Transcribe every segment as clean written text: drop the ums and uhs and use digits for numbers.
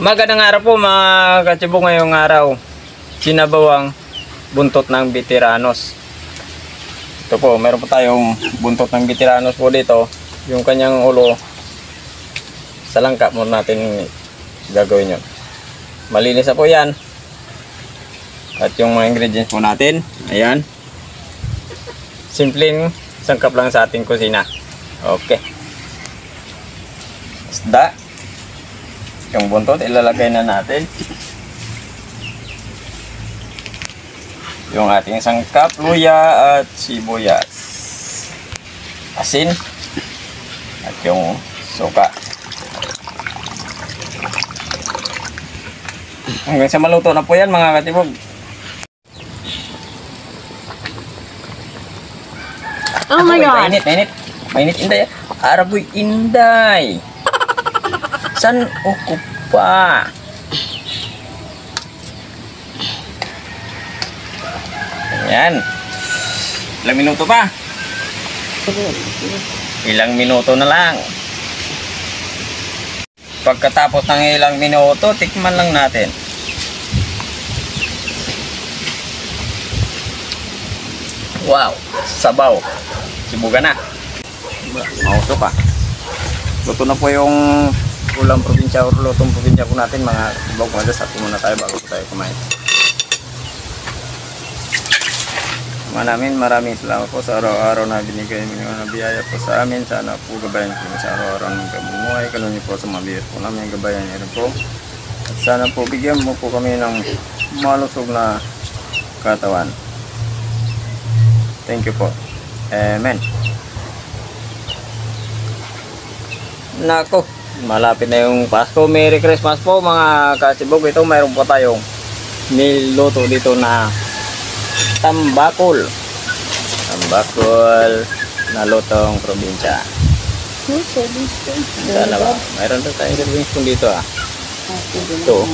Magandang araw po mga katsibo. Ngayong araw, sinabawang buntot ng Veteranos. Ito po, meron po tayong buntot ng Veteranos po dito. Yung kanyang ulo, sa langka mo natin gagawin yun. Malinis na po yan. At yung mga ingredients po natin, ayan. Simpleng sangkap lang sa ating kusina. Okay. Isda. Yung buntot, ilalagay na natin. Yung ating sangkap, luya at sibuyas. Asin. At yung suka. Hanggang sa maluto na po yan mga katibog. Oh my God! Mainit. Mainit inday. Araboy inday. San ako pa? Ayan. Ilang minuto pa? Ilang minuto na lang. Pagkatapos ng ilang minuto, tikman lang natin. Wow, sabaw. Sibugan na. Mauso pa. Luto na po yung ulam probinsya o lutong probinsya po natin mga ibang mga das. Ako muna tayo bago tayo kumain. Maraming salamat po sa araw-araw na binigay ng biyaya po sa amin. Sana po gabayan po sa araw-araw ng kabuhay. Kanunin po sa mabiyas po namin gabayan niyo po. At sana po bigyan mo po kami ng malusog na katawan. Thank you po. Amen. Nako, malapit na yung Pasko. Merry Christmas po mga kasibog. Ito mayroon po tayong niluto dito na tambakol na lutong probinsya. Sana ba? Mayroon na tayong serving spoon dito Ito.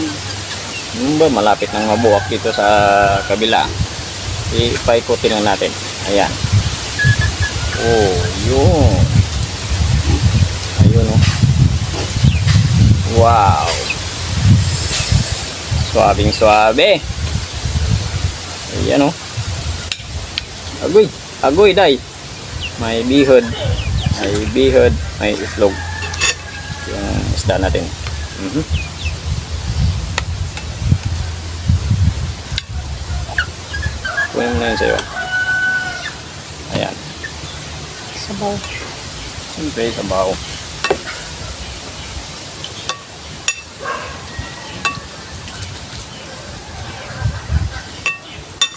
Malapit nang mabuwak dito sa kabila. Ipaikutin lang natin. Ayan. Oh, yun. Ayun Wow. Suabing-suabe. Ayan Agoy day. May bihod, may islog. Yung isda natin. Kunin mo na yun sa'yo. Ayan. Sabaw. Siyempre, sabaw.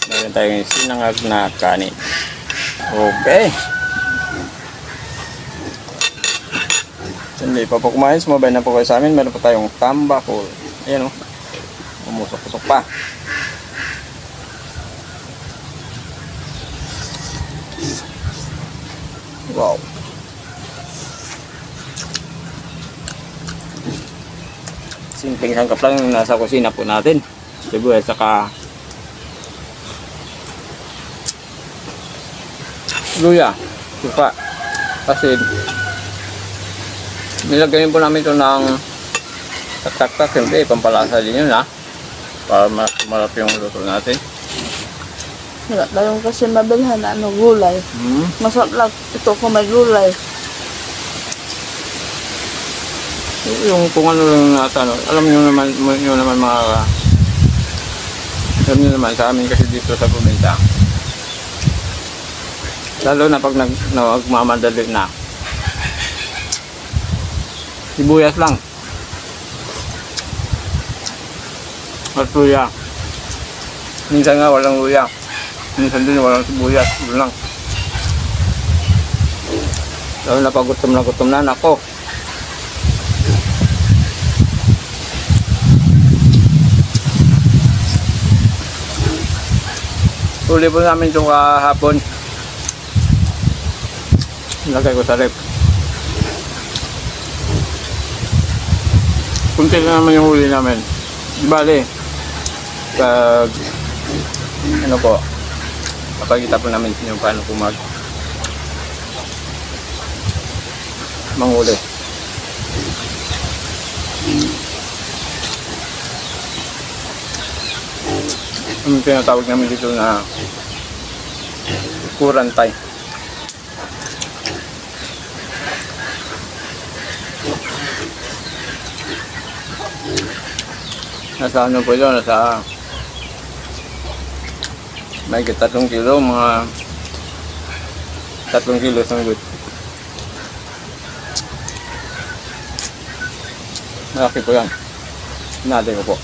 Meron tayong sinangag na kanin. Okay. Hindi pa po kumain. Sumabay na po kayo sa amin. Meron pa tayong tambakol. Ayan umusok-usok pa. Wow. Simpleng sangkap lang yung nasa kusina po natin. Sibuyas saka luya, suka, asin. Nilagyan po namin ito ng tak-tak. Siyempre, pampalasa din yun para mas malap yung luto natin. Wala tayong kasi mabilhan na gulay. Masarap lang ito kung may gulay. Yung kung ano lang natin, alam nyo naman sa amin kasi dito sa probinsya. Lalo na pag nagmamadali na. Sibuyas lang. At luya. Minsan nga walang luya. Minsan din walang sibuyas. Yun lang. Lalo na pag gutom na nako. Uli po namin ito kahapon. Nilagay ko sa rep. Kunti na naman yung huli namin. Bale, kapag po namin yung paano po manghuli. Ang tinatawag namin dito na kurantay. Nasa ano po ito, nasa may 3 kilo, mga 3 kilo sanggut. Malaki po yan. Natin ko po.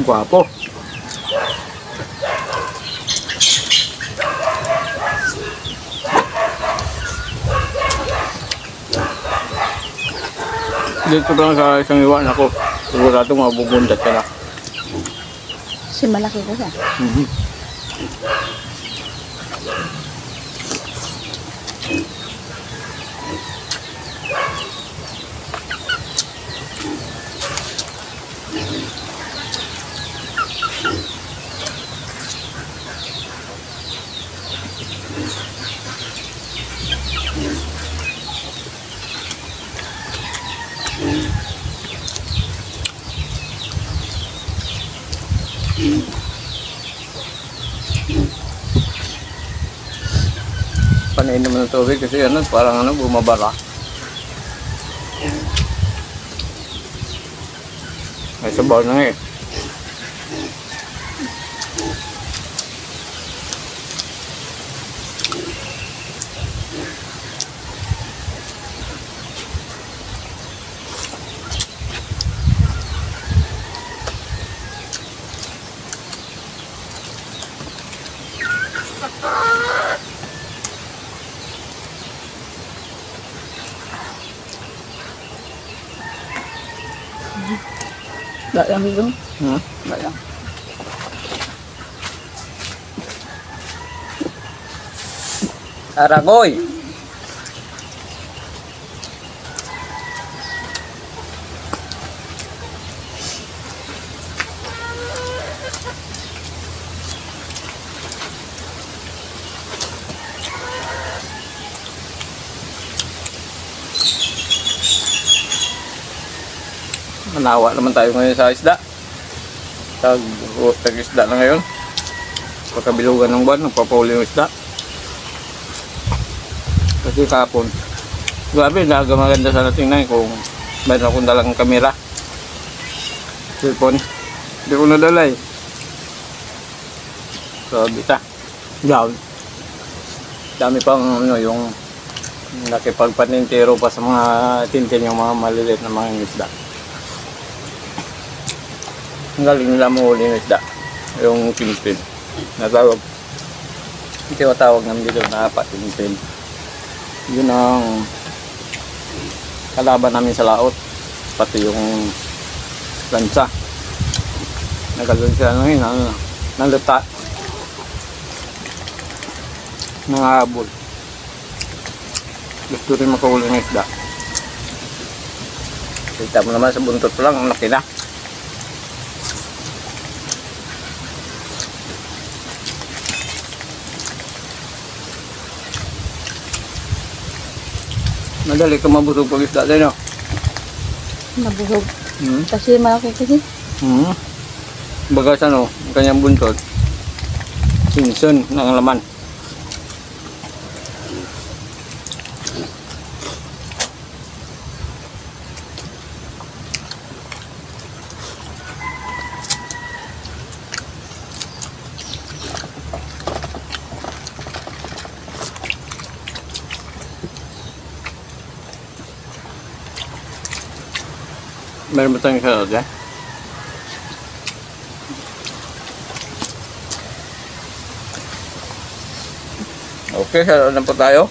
Guwapo. Dito lang sa isang iwan ako. Sigurado mabubundat ka na. Kasi malaki ko siya. Panayin naman ng tubig kasi ano, parang ano, bumabara. May sabaw na nga eh. Dalang dito. Hmm? Dalang. Aragoy! Manawa naman tayo ngayon sa isda. Tag-isda na ngayon. Pagkabilugan ng buwan, nagpapahuli yung isda. Kasi kahapon, grabe, maganda sana tingnan kung mayroon akong dalang kamera. Cellphone. Hindi ko nadala eh. So, bita. Down. Dami pang ano, yung nakipagpanintero pa sa mga tintin yung mga maliliit na mga isda. Ang galing nila mahuli ng isda. Yung tintin. Natawag. Hindi ko tawag namin dito na patintin. Yun ang kalaban namin sa laot. Pati yung lansa. Nagkaroon sila ng yun. Naluta. Nangahabol. Gusto rin makahuli ng isda. Kita mo naman sa buntot lang. Ang laki na. Madali ka mabusog pag isda tayo, no? Nabusog. Hmm? Kasi malaki kasi. Bagas ano, ang kanyang buntot. Sinson ng laman. Meron ba tayong salad eh? Okay, salad na po tayo.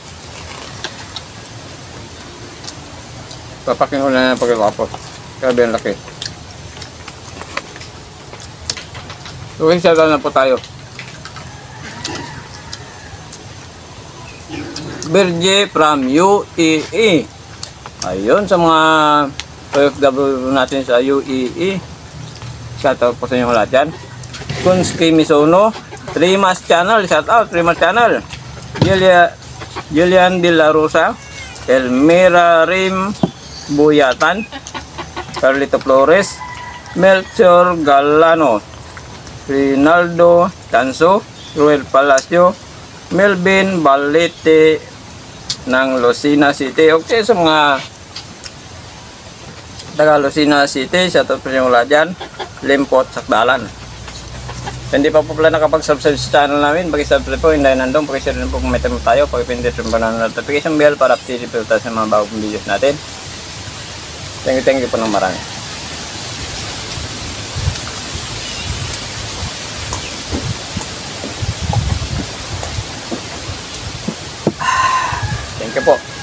Papakin ko na pagkatapos. Grabe ang laki. Okay, salad na po tayo. Berge from UAE. Ayun, sa mga OFW natin sa UAE. Shoutout po sa inyo lahat dyan. Kunski Misono, Trimas Channel, shoutout, Trimas Channel. Julian De La Rosa, Elmira Rim Buyatan, Carlito Flores, Melchor Galano, Rinaldo Tanso, Ruel Palacio, Melvin Balete ng Lucena City. Okay, sa mga taga Lucena City, shoutout po yung lahat dyan. Limpot, Sakdalan. Hindi pa po pala nakapag-subscribe sa channel namin, pag-subscribe po, hindi nandun, pag-share rin po kung may tema tayo, pag-pindit rin po ng notification bell para update po tayo sa mga bagong videos natin. Thank you po ng marami. Thank you po.